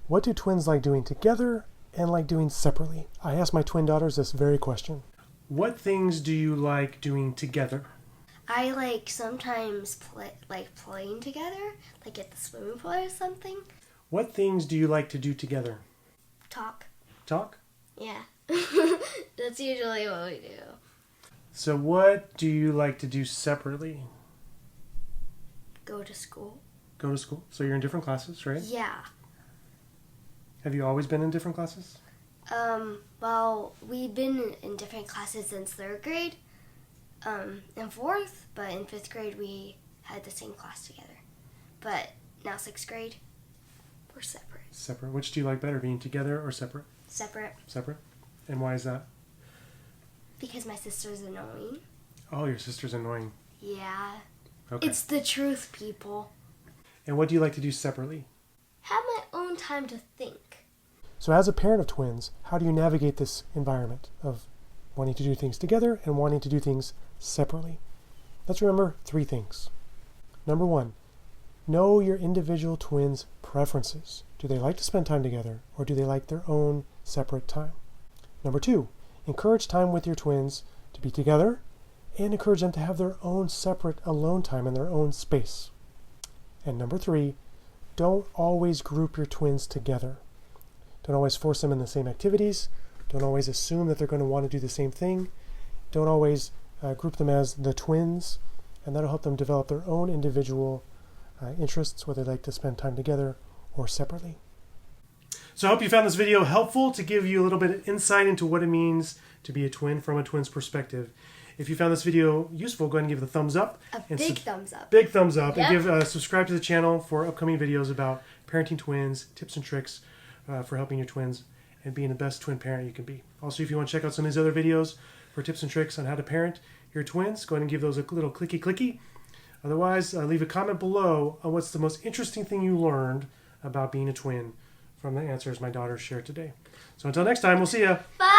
What do twins like doing together and like doing separately? I asked my twin daughters this very question. What things do you like doing together? I like sometimes playing together, like at the swimming pool or something. What things do you like to do together? Talk. Talk? Yeah. That's usually what we do. So what do you like to do separately? Go to school. Go to school. So you're in different classes, right? Yeah. Have you always been in different classes? Well, we've been in different classes since third grade, in fourth, but in fifth grade we had the same class together. But now sixth grade, we're separate. Separate. Which do you like better, being together or separate? Separate. Separate. And why is that? Because my sister's annoying. Oh, your sister's annoying. Yeah. Okay. It's the truth, people. And what do you like to do separately? Have my own time to think. So as a parent of twins, how do you navigate this environment of wanting to do things together and wanting to do things separately? Let's remember 3 things. Number 1, know your individual twins' preferences. Do they like to spend time together, or do they like their own separate time? Number 2, encourage time with your twins to be together and encourage them to have their own separate alone time in their own space. And number 3, don't always group your twins together. Don't always force them in the same activities. Don't always assume that they're going to want to do the same thing. Don't always group them as the twins, and that'll help them develop their own individual interests, whether they like to spend time together or separately. So I hope you found this video helpful to give you a little bit of insight into what it means to be a twin from a twin's perspective. If you found this video useful, go ahead and give it a thumbs up. Big thumbs up. Big thumbs up. Yep. And subscribe to the channel for upcoming videos about parenting twins, tips and tricks for helping your twins and being the best twin parent you can be. Also, if you want to check out some of these other videos for tips and tricks on how to parent your twins, go ahead and give those a little clicky. Otherwise, leave a comment below on what's the most interesting thing you learned about being a twin from the answers my daughters shared today. So until next time, we'll see ya. Bye.